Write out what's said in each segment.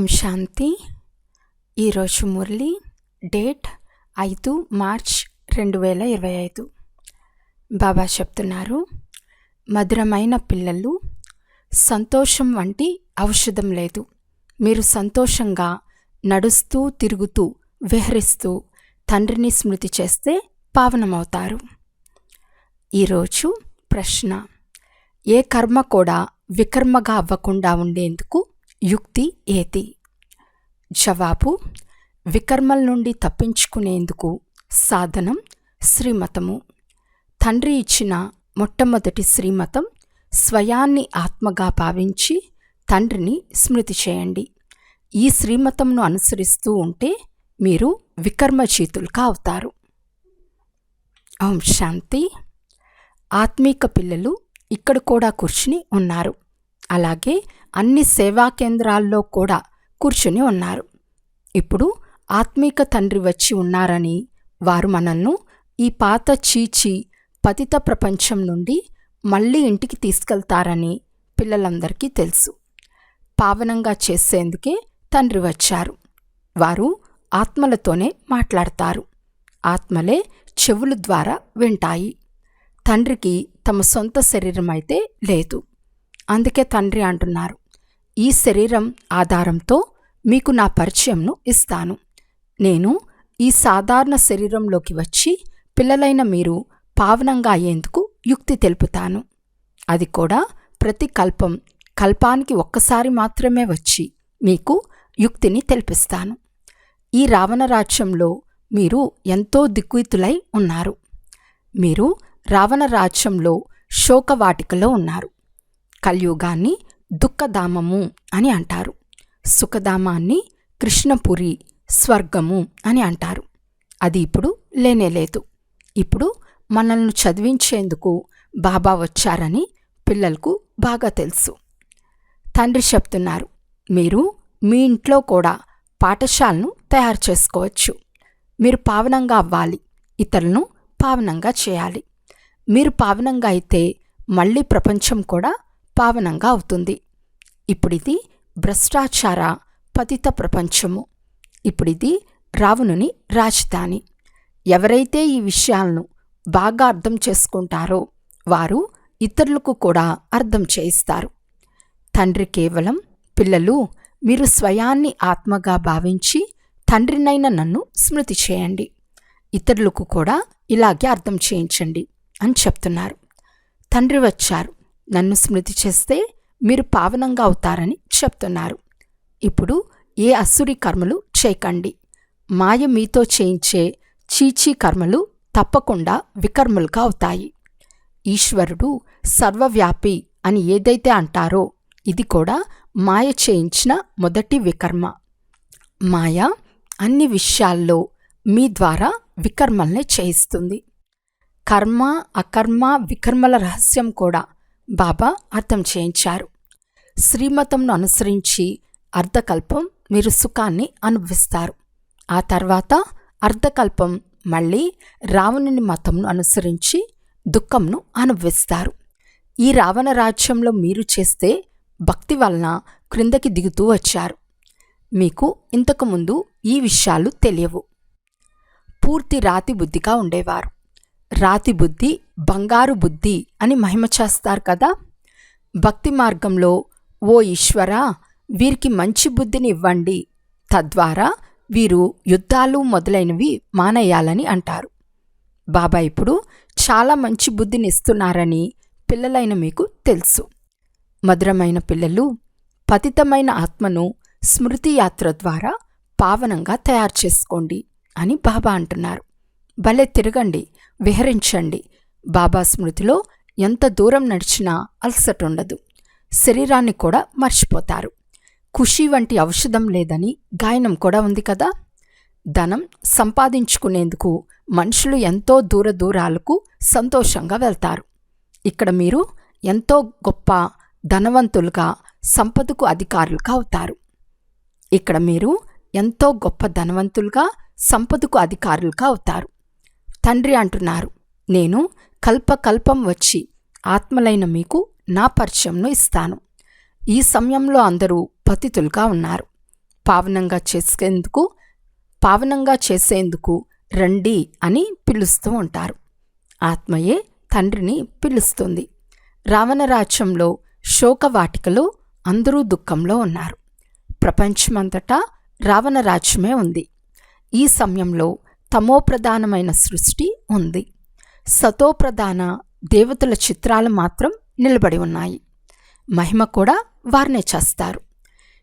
ఓం శాంతి. ఈరోజు Murali date 5 March 2025. బాబా చెప్తున్నారు, మధురమైన పిల్లలు, సంతోషం వంటి ఔషధం లేదు. మీరు సంతోషంగా నడుస్తూ తిరుగుతూ విహరిస్తూ తండ్రిని స్మృతి చేస్తే పావనమవుతారు. ఈరోజు ప్రశ్న: ఏ కర్మ కూడా వికర్మగా అవ్వకుండా ఉండేందుకు యుక్తి ఏది? జవాబు: వికర్మల నుండి తప్పించుకునేందుకు సాధనం శ్రీమతము. తండ్రి ఇచ్చిన మొట్టమొదటి శ్రీమతం స్వయాన్ని ఆత్మగా భావించి తండ్రిని స్మృతి చేయండి. ఈ శ్రీమతంను అనుసరిస్తూ ఉంటే మీరు వికర్మజీతులుగా అవుతారు. ఓం శాంతి. ఆత్మీక పిల్లలు ఇక్కడ కూడా కూర్చుని ఉన్నారు. అలాగే అన్ని సేవా కేంద్రాల్లో కూడా కూర్చుని ఉన్నారు. ఇప్పుడు ఆత్మీక తండ్రి వచ్చి ఉన్నారని, వారు మనల్ని ఈ పాత చీచి పతిత ప్రపంచం నుండి మళ్ళీ ఇంటికి తీసుకెళ్తారని పిల్లలందరికీ తెలుసు. పావనంగా చేసేందుకే తండ్రి వచ్చారు. వారు ఆత్మలతోనే మాట్లాడతారు. ఆత్మలే చెవుల ద్వారా వింటాయి. తండ్రికి తమ సొంత శరీరం అయితే లేదు. అందుకే తండ్రి అంటున్నారు, ఈ శరీరం ఆధారంతో మీకు నా పరిచయంను ఇస్తాను. నేను ఈ సాధారణ శరీరంలోకి వచ్చి పిల్లలైన మీరు పావనంగా అయ్యేందుకు యుక్తి తెలుపుతాను. అది కూడా ప్రతి కల్పానికి ఒక్కసారి మాత్రమే వచ్చి మీకు యుక్తిని తెలిపిస్తాను. ఈ రావణ రాజ్యంలో మీరు ఎంతో దిగ్వితులై ఉన్నారు. మీరు రావణ రాజ్యంలో శోకవాటికలో ఉన్నారు. కలియుగాన్ని దుఃఖధామము అని అంటారు. సుఖధామాన్ని కృష్ణపురి, స్వర్గము అని అంటారు. అది ఇప్పుడు లేనేలేదు. ఇప్పుడు మనల్ని చదివించేందుకు బాబా వచ్చారని పిల్లలకు బాగా తెలుసు. తండ్రి చెప్తున్నారు, మీరు మీ ఇంట్లో కూడా పాఠశాలను తయారు చేసుకోవచ్చు. మీరు పావనంగా అవ్వాలి, ఇతరులను పావనంగా చేయాలి. మీరు పావనంగా అయితే మళ్ళీ ప్రపంచం కూడా పావనంగా అవుతుంది. ఇప్పుడిది భ్రష్టాచార పతిత ప్రపంచము. ఇప్పుడిది రావణుని రాజధాని. ఎవరైతే ఈ విషయాలను బాగా అర్థం చేసుకుంటారో వారు ఇతరులకు కూడా అర్థం చేయిస్తారు. తండ్రి కేవలం, పిల్లలు మీరు స్వయాన్ని ఆత్మగా భావించి తండ్రినైన నన్ను స్మృతి చేయండి, ఇతరులకు కూడా ఇలాగే అర్థం చేయించండి అని చెప్తున్నారు. తండ్రి వచ్చారు, నన్ను స్మృతి చేస్తే మీరు పావనంగా అవుతారని చెప్తున్నారు. ఇప్పుడు ఏ అసురి కర్మలు చేయకండి. మాయ మీతో చేయించే చీచీ కర్మలు తప్పకుండా వికర్మలుగా అవుతాయి. ఈశ్వరుడు సర్వవ్యాపి అని ఏదైతే అంటారో ఇది కూడా మాయ చేయించిన మొదటి వికర్మ. మాయ అన్ని విషయాల్లో మీ ద్వారా వికర్మల్ని చేయిస్తుంది. కర్మ, అకర్మ, వికర్మల రహస్యం కూడా బాబా అర్థం చేయించారు. శ్రీమతంను అనుసరించి అర్ధకల్పం మీరు సుఖాన్ని అనుభవిస్తారు. ఆ తర్వాత అర్ధకల్పం మళ్ళీ రావణుని మతంను అనుసరించి దుఃఖంను అనుభవిస్తారు. ఈ రావణ రాజ్యంలో మీరు చేస్తే భక్తి వలన క్రిందకి దిగుతూ వచ్చారు. మీకు ఇంతకుముందు ఈ విషయాలు తెలియవు. పూర్తి రాతి బుద్ధిగా ఉండేవారు. రాతి బుద్ధి బంగారు బుద్ధి అని మహిమ చేస్తారు కదా. భక్తి మార్గంలో, ఓ ఈశ్వరా, వీరికి మంచి బుద్ధిని ఇవ్వండి, తద్వారా వీరు యుద్ధాలు మొదలైనవి మానేయాలని అంటారు. బాబా ఇప్పుడు చాలా మంచి బుద్ధిని ఇస్తున్నారని పిల్లలైన మీకు తెలుసు. మధురమైన పిల్లలు, పతితమైన ఆత్మను స్మృతి యాత్ర ద్వారా పావనంగా తయారు చేసుకోండి అని బాబా అంటున్నారు. భలే తిరగండి, విహరించండి. బాబా స్మృతిలో ఎంత దూరం నడిచినా అలసట ఉండదు. శరీరాన్ని కూడా మర్చిపోతారు. ఖుషీ వంటి ఔషధం లేదని గాయనం కూడా ఉంది కదా. ధనం సంపాదించుకునేందుకు మనుషులు ఎంతో దూరాలకు సంతోషంగా వెళ్తారు. ఇక్కడ మీరు ఎంతో గొప్ప ధనవంతులుగా, సంపదకు అధికారులుగా అవుతారు. ఇక్కడ మీరు ఎంతో గొప్ప ధనవంతులుగా, సంపదకు అధికారులుగా అవుతారు. తండ్రి అంటున్నారు, నేను కల్పకల్పం వచ్చి ఆత్మలైన మీకు నా పరిచయంను ఇస్తాను. ఈ సమయంలో అందరూ పతితులుగా ఉన్నారు. పావనంగా చేసేందుకు రండి అని పిలుస్తూ ఉంటారు. ఆత్మయే తండ్రిని పిలుస్తుంది. రావణరాజ్యంలో శోకవాటికలో అందరూ దుఃఖంలో ఉన్నారు. ప్రపంచమంతటా రావణరాజ్యమే ఉంది. ఈ సమయంలో తమోప్రధానమైన సృష్టి ఉంది. సతోప్రధాన దేవతల చిత్రాలు మాత్రం నిలబడి ఉన్నాయి. మహిమ కూడా వారినే చేస్తారు.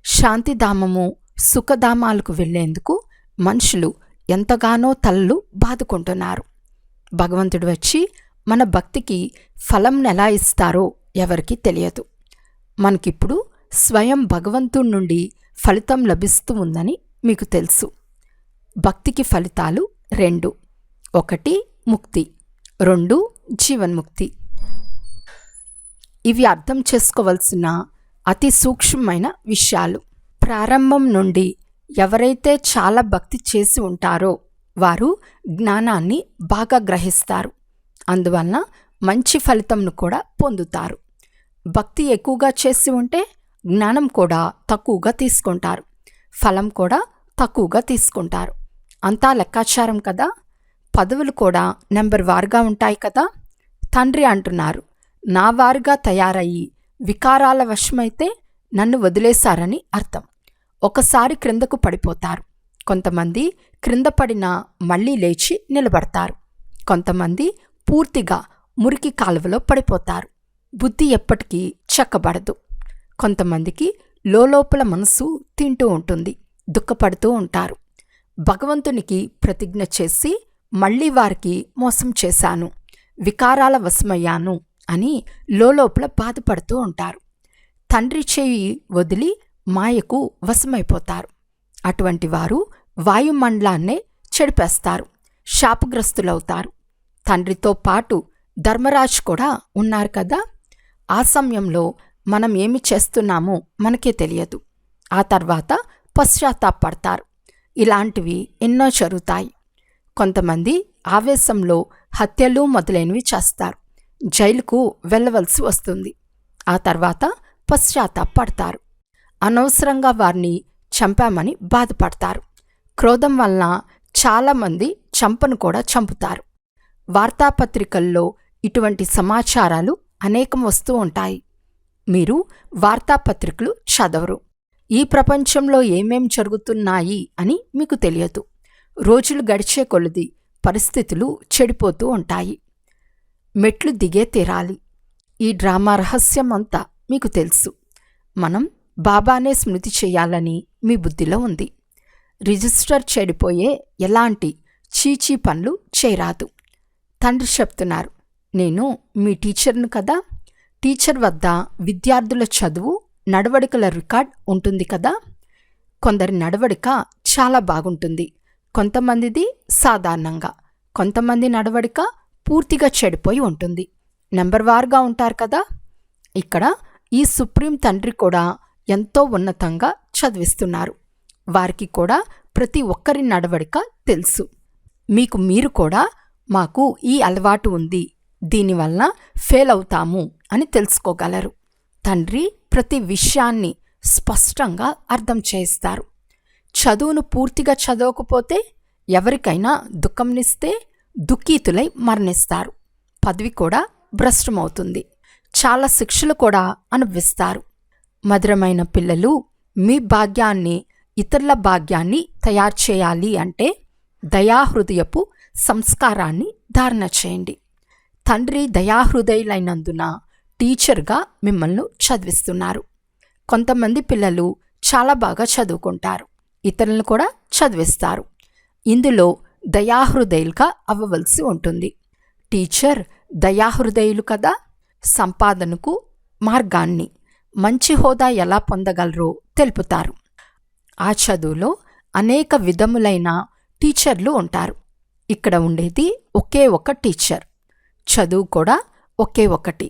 శాంతిధామము సుఖధామాలకు వెళ్లేందుకు మనుషులు ఎంతగానో తలలు బాదుకుంటున్నారు. భగవంతుడు వచ్చి మన భక్తికి ఫలం ఎలా ఇస్తారో ఎవరికీ తెలియదు. మనకిప్పుడు స్వయం భగవంతుడి నుండి ఫలితం లభిస్తూ ఉందని మీకు తెలుసు. భక్తికి ఫలితాలు 2: 1 ముక్తి, 2 జీవన్ముక్తి. ఇవి అర్థం చేసుకోవలసిన అతి సూక్ష్మమైన విషయాలు. ప్రారంభం నుండి ఎవరైతే చాలా భక్తి చేసి ఉంటారో వారు జ్ఞానాన్ని బాగా గ్రహిస్తారు. అందువలన మంచి ఫలితంను కూడా పొందుతారు. భక్తి ఎక్కువగా చేసి ఉంటే జ్ఞానం కూడా తక్కువగా తీసుకుంటారు, ఫలం కూడా తక్కువగా తీసుకుంటారు. అంతా లెక్కాచారం కదా. పదవులు కూడా నెంబర్ వారుగా ఉంటాయి కదా. తండ్రి అంటున్నారు, నా వారుగా తయారయ్యి వికారాల వశమైతే నన్ను వదిలేశారని అర్థం. ఒకసారి క్రిందకు పడిపోతారు. కొంతమంది క్రింద పడినా మళ్ళీ లేచి నిలబడతారు. కొంతమంది పూర్తిగా మురికి కాలువలో పడిపోతారు. బుద్ధి ఎప్పటికీ చెక్కబడదు. కొంతమందికి లోపల మనసు తింటూ ఉంటుంది, దుఃఖపడుతూ ఉంటారు. భగవంతునికి ప్రతిజ్ఞ చేసి మళ్ళీ వారికి మోసం చేశాను, వికారాల వశమయ్యాను అని లోపల బాధపడుతూ ఉంటారు. తండ్రి చేయి వదిలి మాయకు వశమైపోతారు. అటువంటి వారు వాయుమండలాన్నే చెడిపేస్తారు, శాపగ్రస్తులవుతారు. తండ్రితో పాటు ధర్మరాజు కూడా ఉన్నారు కదా. ఆ సమయంలో మనం ఏమి చేస్తున్నామో మనకే తెలియదు. ఆ తర్వాత పశ్చాత్తాపడతారు. ఇలాంటివి ఎన్నో జరుగుతాయి. కొంతమంది ఆవేశంలో హత్యలు మొదలైనవి చేస్తారు, జైలుకు వెళ్ళవలసి వస్తుంది. ఆ తర్వాత పశ్చాత్తాపడతారు. అనవసరంగా వారిని చంపామని బాధపడతారు. క్రోధం వలన చాలామంది చంపను కూడా చంపుతారు. వార్తాపత్రికల్లో ఇటువంటి సమాచారాలు అనేకం వస్తూ ఉంటాయి. మీరు వార్తాపత్రికలు చదవరు. ఈ ప్రపంచంలో ఏమేం జరుగుతున్నాయి అని మీకు తెలియదు. రోజులు గడిచే కొలది పరిస్థితులు చెడిపోతూ ఉంటాయి. మెట్లు దిగే తీరాలి. ఈ డ్రామా రహస్యం అంతా మీకు తెలుసు. మనం బాబానే స్మృతి చేయాలని మీ బుద్ధిలో ఉంది. రిజిస్టర్ చెడిపోయే ఎలాంటి చీచీ పనులు చేయరాదు. తండ్రి చెప్తున్నారు, నేను మీ టీచర్ను కదా. టీచర్ వద్ద విద్యార్థుల చదువు, నడవడికల రికార్డ్ ఉంటుంది కదా. కొందరి నడవడిక చాలా బాగుంటుంది, కొంతమందిది సాధారణంగా, కొంతమంది నడవడిక పూర్తిగా చెడిపోయి ఉంటుంది. నెంబర్ వారుగా ఉంటారు కదా. ఇక్కడ ఈ సుప్రీం తండ్రి కూడా ఎంతో ఉన్నతంగా చదివిస్తున్నారు. వారికి కూడా ప్రతి ఒక్కరి నడవడిక తెలుసు. మీకు మీరు కూడా మాకు ఈ అలవాటు ఉంది, దీనివల్ల ఫెయిల్ అవుతాము అని తెలుసుకోగలరు. తండ్రి ప్రతి విషయాన్ని స్పష్టంగా అర్థం చేస్తారు. చదువును పూర్తిగా చదవకపోతే ఎవరికైనా దుఃఖంనిస్తే దుఃఖీతులై మరణిస్తారు. పదవి కూడా భ్రష్టమవుతుంది. చాలా శిక్షలు కూడా అనుభవిస్తారు. మధురమైన పిల్లలు, మీ భాగ్యాన్ని, ఇతరుల భాగ్యాన్ని తయారు చేయాలి అంటే దయాహృదయపు సంస్కారాన్ని ధారణ చేయండి. తండ్రి దయాహృదయులైనందున టీచర్గా మిమ్మల్ని చదివిస్తున్నారు. కొంతమంది పిల్లలు చాలా బాగా చదువుకుంటారు, ఇతరులను కూడా చదివిస్తారు. ఇందులో దయాహృదయులుగా అవ్వవలసి ఉంటుంది. టీచర్ దయాహృదయులు కదా. సంపాదనకు మార్గాన్ని, మంచి హోదా ఎలా పొందగలరో తెలుపుతారు. ఆ చదువులో అనేక విధములైన టీచర్లు ఉంటారు. ఇక్కడ ఉండేది ఒకే ఒక టీచర్. చదువు కూడా ఒకే ఒకటి.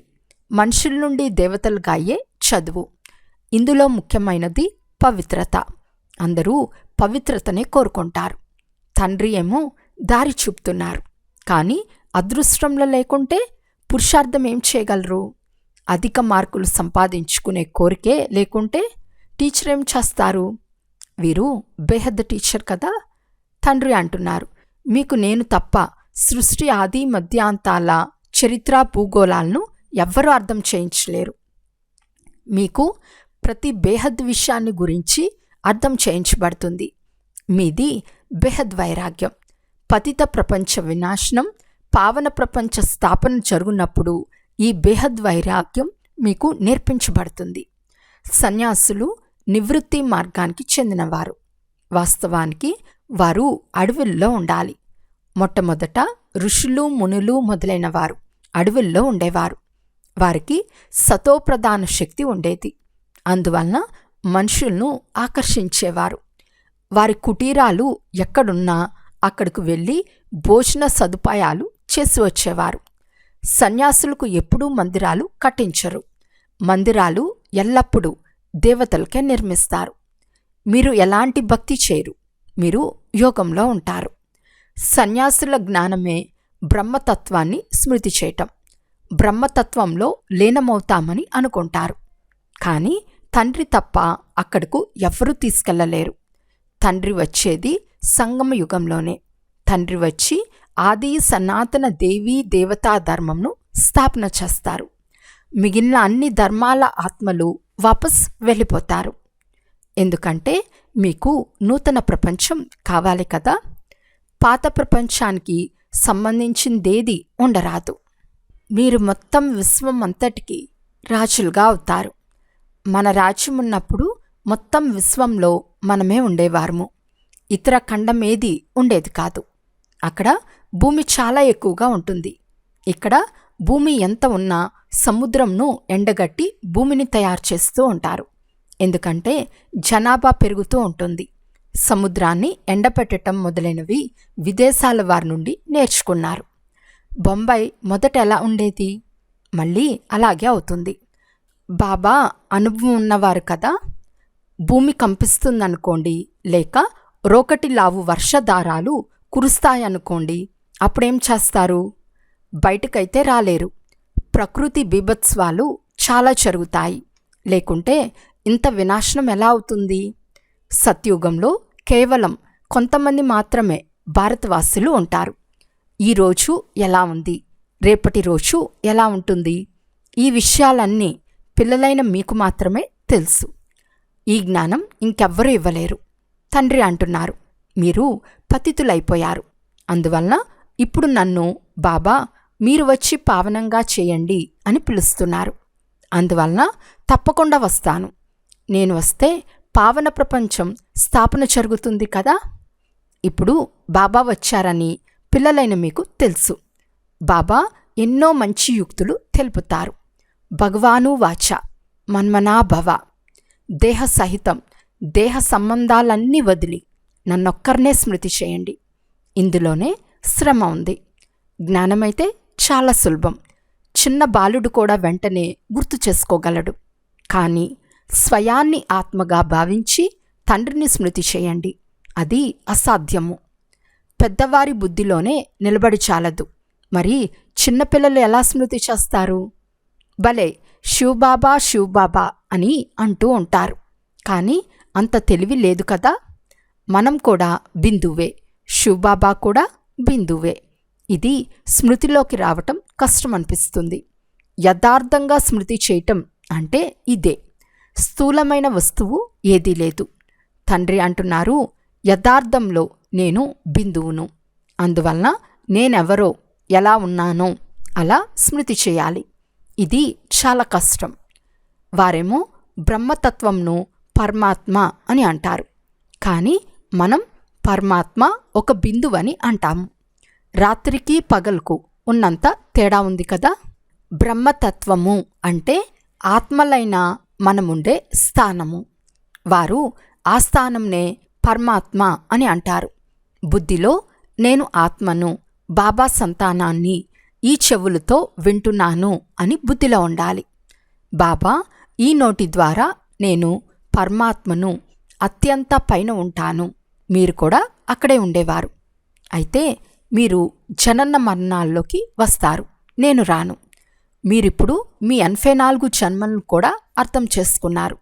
మనుషుల నుండి దేవతలుగా అయ్యే చదువు. ఇందులో ముఖ్యమైనది పవిత్రత. అందరూ పవిత్రతనే కోరుకుంటారు. తండ్రి ఏమో దారి చూపుతున్నారు. కానీ అదృష్టంలో లేకుంటే పురుషార్థం ఏం చేయగలరు? అధిక మార్కులు సంపాదించుకునే కోరికే లేకుంటే టీచర్ ఏం చేస్తారు? వీరు బేహద్ టీచర్ కదా. తండ్రి అంటున్నారు, మీకు నేను తప్ప సృష్టి ఆది మధ్యాంతాల చరిత్ర భూగోళాలను ఎవ్వరూ అర్థం చేయించలేరు. మీకు ప్రతి బేహద్ విషయాన్ని గురించి అర్థం చేయించబడుతుంది. మీది బేహద్ వైరాగ్యం. పతిత ప్రపంచ వినాశనం, పావన ప్రపంచ స్థాపన జరుగునప్పుడు ఈ బేహద్ వైరాగ్యం మీకు నేర్పించబడుతుంది. సన్యాసులు నివృత్తి మార్గానికి చెందినవారు. వాస్తవానికి వారు అడవుల్లో ఉండాలి. మొట్టమొదట ఋషులు, మునులు మొదలైన వారు అడవుల్లో ఉండేవారు. వారికి సతోప్రధాన శక్తి ఉండేది. అందువలన మనుషులను ఆకర్షించేవారు. వారి కుటీరాలు ఎక్కడున్నా అక్కడికి వెళ్ళి భోజన సదుపాయాలు చేసి వచ్చేవారు. సన్యాసులకు ఎప్పుడూ మందిరాలు కట్టించరు. మందిరాలు ఎల్లప్పుడూ దేవతలకే నిర్మిస్తారు. మీరు ఎలాంటి భక్తి చేయరు, మీరు యోగంలో ఉంటారు. సన్యాసుల జ్ఞానమే బ్రహ్మతత్వాన్ని స్మృతి చేయటం. బ్రహ్మతత్వంలో లీనమవుతామని అనుకుంటారు. కానీ తండ్రి తప్ప అక్కడకు ఎవ్వరూ తీసుకెళ్లలేరు. తండ్రి వచ్చేది సంగమ యుగంలోనే. తండ్రి వచ్చి ఆది సనాతన దేవీ దేవతా ధర్మంను స్థాపన చేస్తారు. మిగిలిన అన్ని ధర్మాల ఆత్మలు వాపస్ వెళ్ళిపోతారు. ఎందుకంటే మీకు నూతన ప్రపంచం కావాలి కదా. పాత ప్రపంచానికి సంబంధించిందేది ఉండరాదు. మీరు మొత్తం విశ్వం అంతటికి రాజులుగా అవుతారు. మన రాజ్యం ఉన్నప్పుడు మొత్తం విశ్వంలో మనమే ఉండేవారము. ఇతర ఖండం ఏది ఉండేది కాదు. అక్కడ భూమి చాలా ఎక్కువగా ఉంటుంది. ఇక్కడ భూమి ఎంత ఉన్నా సముద్రంను ఎండగట్టి భూమిని తయారు చేస్తూ ఉంటారు. ఎందుకంటే జనాభా పెరుగుతూ ఉంటుంది. సముద్రాన్ని ఎండపెట్టడం మొదలైనవి విదేశాల వారి నుండి నేర్చుకున్నారు. బొంబాయి మొదట ఎలా ఉండేది, మళ్ళీ అలాగే అవుతుంది. బాబా అనుభవం ఉన్నవారు కదా. భూమి కంపిస్తుందనుకోండి, లేక రోకటి లావు వర్షధారాలు కురుస్తాయనుకోండి, అప్పుడేం చేస్తారు? బయటకైతే రాలేరు. ప్రకృతి బీభత్సవాలు చాలా జరుగుతాయి. లేకుంటే ఇంత వినాశనం ఎలా అవుతుంది? సత్యుగంలో కేవలం కొంతమంది మాత్రమే భారతవాసులు ఉంటారు. ఈరోజు ఎలా ఉంది, రేపటి రోజు ఎలా ఉంటుంది, ఈ విషయాలన్నీ పిల్లలైన మీకు మాత్రమే తెలుసు. ఈ జ్ఞానం ఇంకెవ్వరూ ఇవ్వలేరు. తండ్రి అంటున్నారు, మీరు పతితులైపోయారు. అందువలన ఇప్పుడు నన్ను బాబా మీరు వచ్చి పావనంగా చేయండి అని పిలుస్తున్నారు. అందువలన తప్పకుండా వస్తాను. నేను వస్తే పావన ప్రపంచం స్థాపన జరుగుతుంది కదా. ఇప్పుడు బాబా వచ్చారని పిల్లలైన మీకు తెలుసు. బాబా ఎన్నో మంచి యుక్తులు తెలుపుతారు. భగవాను వాచ మన్మనా భవ. దేహ సహితం దేహ సంబంధాలన్నీ వదిలి నన్నొక్కరినే స్మృతి చేయండి. ఇందులోనే శ్రమ ఉంది. జ్ఞానమైతే చాలా సులభం. చిన్న బాలుడు కూడా వెంటనే గుర్తు చేసుకోగలడు. కానీ స్వయాన్ని ఆత్మగా భావించి తండ్రిని స్మృతి చేయండి, అది అసాధ్యము. పెద్దవారి బుద్ధిలోనే నిలబడి చాలదు. మరి చిన్నపిల్లలు ఎలా స్మృతి చేస్తారు? భలే శివబాబా శివబాబా అని అంటూ ఉంటారు. కానీ అంత తెలివి లేదు కదా. మనం కూడా బిందువే, శివబాబా కూడా బిందువే. ఇది స్మృతిలోకి రావటం కష్టమనిపిస్తుంది. యథార్థంగా స్మృతి చేయటం అంటే ఇదే. స్థూలమైన వస్తువు ఏదీ లేదు. తండ్రి అంటున్నారు, యథార్థంలో నేను బిందువును. అందువలన నేనెవరో, ఎలా ఉన్నానో అలా స్మృతి చేయాలి. ఇది చాలా కష్టం. వారేమో బ్రహ్మతత్వంను పరమాత్మ అని అంటారు. కానీ మనం పరమాత్మ ఒక బిందువని అంటాము. రాత్రికి పగలుకు ఉన్నంత తేడా ఉంది కదా. బ్రహ్మతత్వము అంటే ఆత్మలైన మనముండే స్థానము. వారు ఆ స్థానంనే పరమాత్మ అని అంటారు. బుద్ధిలో నేను ఆత్మను, బాబా సంతానాన్ని ఈ చెవులతో వింటున్నాను అని బుద్ధిలో ఉండాలి. బాబా ఈ నోటి ద్వారా నేను పరమాత్మను, అత్యంత పైన ఉంటాను, మీరు కూడా అక్కడే ఉండేవారు. అయితే మీరు జనన మరణాల్లోకి వస్తారు, నేను రాను. మీరిప్పుడు మీ 84 జన్మలను కూడా అర్థం చేసుకున్నారు.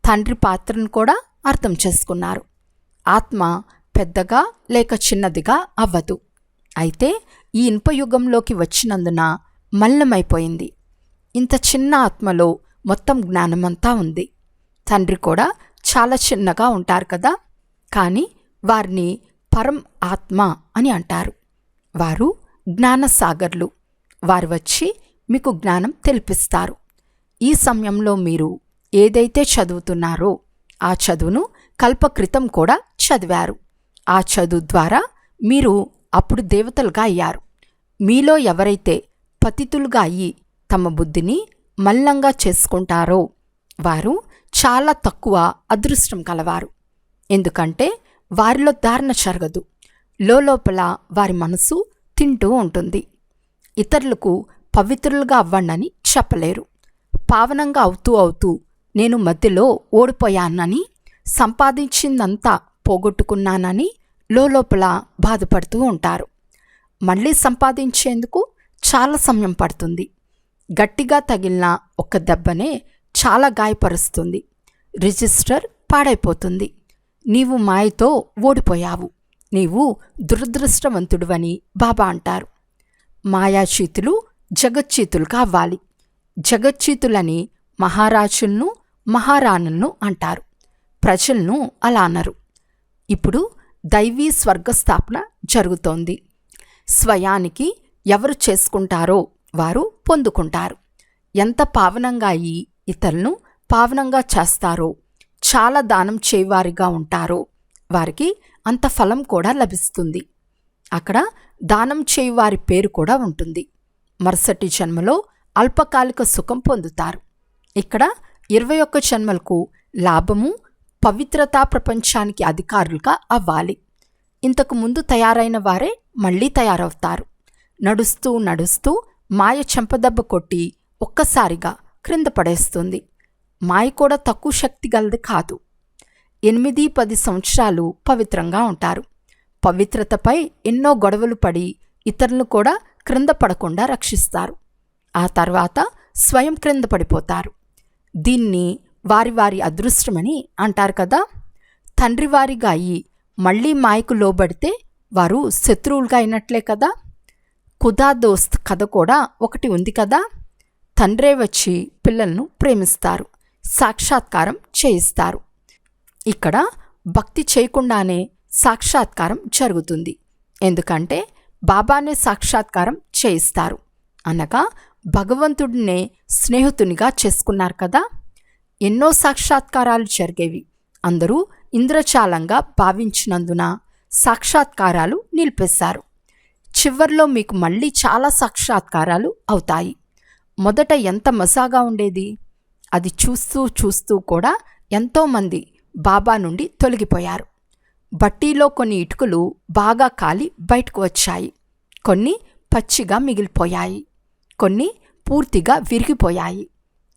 తండ్రి పాత్రను కూడా అర్థం చేసుకున్నారు. ఆత్మ పెద్దగా లేక చిన్నదిగా అవ్వదు. అయితే ఈ ఇనుపయుగంలోకి వచ్చినందున మలినమైపోయింది. ఇంత చిన్న ఆత్మలో మొత్తం జ్ఞానమంతా ఉంది. తండ్రి కూడా చాలా చిన్నగా ఉంటారు కదా, కానీ వారిని పరం ఆత్మ అని అంటారు. వారు జ్ఞానసాగర్లు. వారు వచ్చి మీకు జ్ఞానం తెలిపిస్తారు. ఈ సమయంలో మీరు ఏదైతే చదువుతున్నారో ఆ చదువును కల్పక్రితం కూడా చదివారు. ఆ చదువు ద్వారా మీరు అప్పుడు దేవతలుగా అయ్యారు. మీలో ఎవరైతే పతితులుగా అయ్యి తమ బుద్ధిని మల్లంగా చేసుకుంటారో వారు చాలా తక్కువ అదృష్టం కలవారు. ఎందుకంటే వారిలో ధారణ జరగదు. లోపల వారి మనసు తింటూ ఉంటుంది. ఇతరులకు పవిత్రులుగా అవ్వండని చెప్పలేరు. పావనంగా అవుతూ నేను మధ్యలో ఓడిపోయానని, సంపాదించిందంతా పోగొట్టుకున్నానని లోపల బాధపడుతూ ఉంటారు. మళ్ళీ సంపాదించేందుకు చాలా సమయం పడుతుంది. గట్టిగా తగిలిన ఒక్క దెబ్బనే చాలా గాయపరుస్తుంది. రిజిస్టర్ పాడైపోతుంది. నీవు మాయతో ఓడిపోయావు. నీవు దురదృష్టవంతుడువని బాబా అంటారు. మాయాచీతులు జగచ్చీతులుగా అవ్వాలి. జగచ్చీతులని మహారాజులను మహారాణులను అంటారు. ప్రజలను అలా అనరు. ఇప్పుడు దైవీ స్వర్గస్థాపన జరుగుతోంది. స్వయానికి ఎవరు చేసుకుంటారో వారు పొందుకుంటారు. ఎంత పావనంగా అయి ఇతరులను పావనంగా చేస్తారో, చాలా దానం చేయవారిగా ఉంటారో వారికి అంత ఫలం కూడా లభిస్తుంది. అక్కడ దానం చేయువారి పేరు కూడా ఉంటుంది. మరుసటి జన్మలో అల్పకాలిక సుఖం పొందుతారు. ఇక్కడ 21 జన్మలకు లాభము, పవిత్రతా ప్రపంచానికి అధికారులుగా అవ్వాలి. ఇంతకు ముందు తయారైన వారే మళ్ళీ తయారవుతారు. నడుస్తూ మాయ చెంపదెబ్బ కొట్టి ఒక్కసారిగా క్రింద పడేస్తుంది. మాయ కూడా తక్కువ శక్తి గలది కాదు. 8-10 సంవత్సరాలు పవిత్రంగా ఉంటారు. పవిత్రతపై ఎన్నో గొడవలు పడి ఇతరులను కూడా క్రింద పడకుండా రక్షిస్తారు. ఆ తర్వాత స్వయం క్రింద పడిపోతారు. దీన్ని వారి అదృష్టమని అంటారు కదా. తండ్రి వారిగా అయ్యి మళ్ళీ మాయకు లోబడితే వారు శత్రువులుగా అయినట్లే కదా. ఖుదా దోస్త్ కథ కూడా ఒకటి ఉంది కదా. తండ్రే వచ్చి పిల్లలను ప్రేమిస్తారు, సాక్షాత్కారం చేయిస్తారు. ఇక్కడ భక్తి చేయకుండానే సాక్షాత్కారం జరుగుతుంది. ఎందుకంటే బాబానే సాక్షాత్కారం చేయిస్తారు. అనగా భగవంతుడినే స్నేహితునిగా చేసుకున్నారు కదా. ఎన్నో సాక్షాత్కారాలు జరిగేవి. అందరూ ఇంద్రజాలంగా భావించినందున సాక్షాత్కారాలు నిలిపేశారు. చివర్లో మీకు మళ్ళీ చాలా సాక్షాత్కారాలు అవుతాయి. మొదట ఎంత మజాగా ఉండేది. అది చూస్తూ కూడా ఎంతోమంది బాబా నుండి తొలగిపోయారు. బట్టీలో కొన్ని ఇటుకలు బాగా కాలి బయటకు వచ్చాయి. కొన్ని పచ్చిగా మిగిలిపోయాయి. కొన్ని పూర్తిగా విరిగిపోయాయి.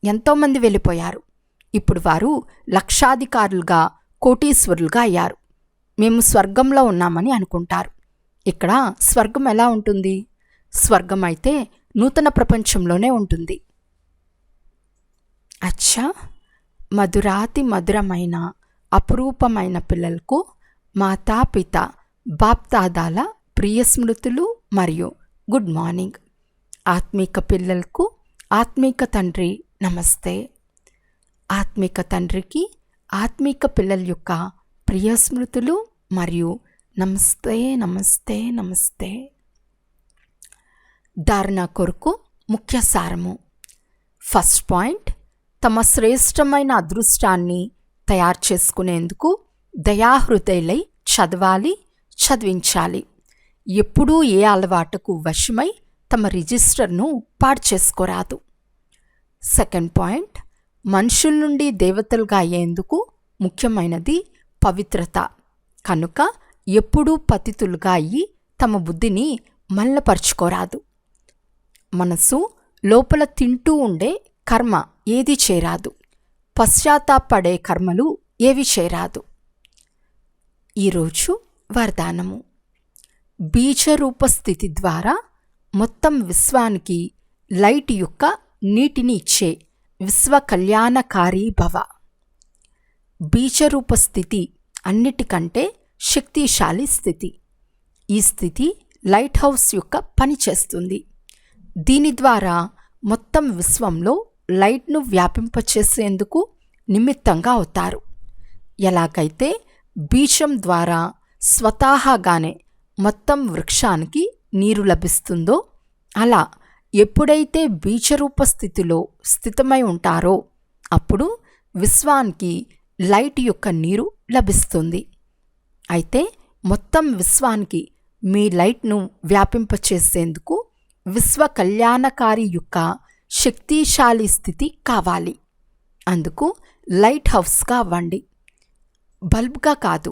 ఎంతోమంది వెళ్ళిపోయారు. ఇప్పుడు వారు లక్షాధికారులుగా, కోటీశ్వరులుగా అయ్యారు. మేము స్వర్గంలో ఉన్నామని అనుకుంటారు. ఇక్కడ స్వర్గం ఎలా ఉంటుంది? స్వర్గం అయితే నూతన ప్రపంచంలోనే ఉంటుంది. అచ్చా, మధురాతి మధురమైన అపురూపమైన పిల్లలకు మాతాపిత బాప్దాదాల ప్రియ స్మృతులు మరియు గుడ్ మార్నింగ్. ఆత్మీక పిల్లలకు ఆత్మీక తండ్రి నమస్తే. ఆత్మీక తండ్రికి ఆత్మీక పిల్లల యొక్క ప్రియ స్మృతులు మరియు నమస్తే నమస్తే నమస్తే. ధారణ కొరకు ముఖ్య సారము. ఫస్ట్ పాయింట్, తమ శ్రేష్టమైన అదృష్టాన్ని తయారు చేసుకునేందుకు దయాహృదయులై చదవాలి, చదివించాలి. ఎప్పుడూ ఏ అలవాటుకు వశమై తమ రిజిస్టర్ను పాడు చేసుకోరాదు. సెకండ్ పాయింట్, మనుషుల నుండి దేవతలుగా అయ్యేందుకు ముఖ్యమైనది పవిత్రత. కనుక ఎప్పుడూ పతితులుగా అయ్యి తమ బుద్ధిని మల్లపరుచుకోరాదు. మనసు లోపల తింటూ ఉండే కర్మ ఏది చేరాదు. పశ్చాత్తాపడే కర్మలు ఏవి చేరాదు. ఈరోజు వరదానము. బీజరూప స్థితి ద్వారా మొత్తం విశ్వానికి లైట్ యొక్క నీటిని ఇచ్చే విశ్వ కళ్యాణకారీ భవ. బీజరూప స్థితి అన్నిటికంటే శక్తిశాలి స్థితి. ఈ స్థితి లైట్ హౌస్ యొక్క పని చేస్తుంది. దీని ద్వారా మొత్తం విశ్వంలో లైట్ను వ్యాపింపచేసేందుకు నిమిత్తంగా అవుతారు. ఎలాగైతే బీజం ద్వారా స్వతహాగానే మొత్తం వృక్షానికి నీరు లభిస్తుందో, అలా ఎప్పుడైతే బీజరూప స్థితిలో స్థితమై ఉంటారో అప్పుడు విశ్వానికి లైట్ యొక్క నీరు లభిస్తుంది. అయితే మొత్తం విశ్వానికి మీ లైట్ను వ్యాపింపచేసేందుకు విశ్వ కళ్యాణకారి యొక్క శక్తిశాలి స్థితి కావాలి. అందుకు లైట్ హౌస్గా అవ్వండి, బల్బ్గా కాదు.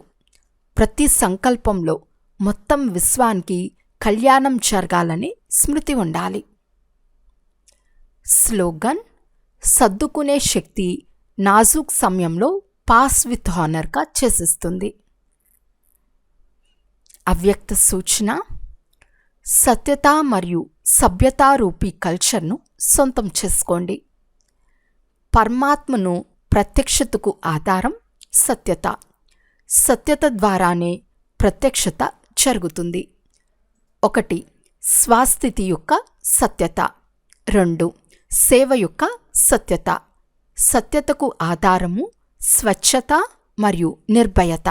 ప్రతి సంకల్పంలో మొత్తం విశ్వానికి కళ్యాణం జరగాలని స్మృతి ఉండాలి. స్లోగన్: సర్దుకునే శక్తి నాజూక్ సమయంలో పాస్ విత్ హానర్గా చేసేస్తుంది. అవ్యక్త సూచన: సత్యత మరియు సభ్యతా రూపీ కల్చర్ను సొంతం చేసుకోండి. పరమాత్మను ప్రత్యక్షతకు ఆధారం సత్యత. సత్యత ద్వారానే ప్రత్యక్షత జరుగుతుంది. 1. స్వస్థితి యొక్క సత్యత. 2. సేవ యొక్క సత్యత. సత్యతకు ఆధారము స్వచ్ఛత మరియు నిర్భయత.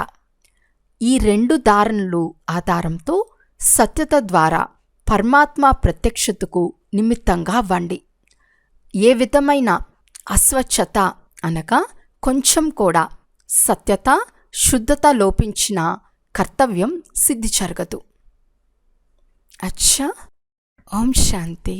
ఈ 2 ధారణలు ఆధారంతో సత్యత ద్వారా పరమాత్మ ప్రత్యక్షతకు నిమిత్తంగా అవ్వండి. ఏ విధమైన అస్వచ్ఛత అనగా కొంచెం కూడా సత్యత, శుద్ధత లోపించిన కర్తవ్యం సిద్ధి జరగదు. అచ్చా. ఓం శాంతి.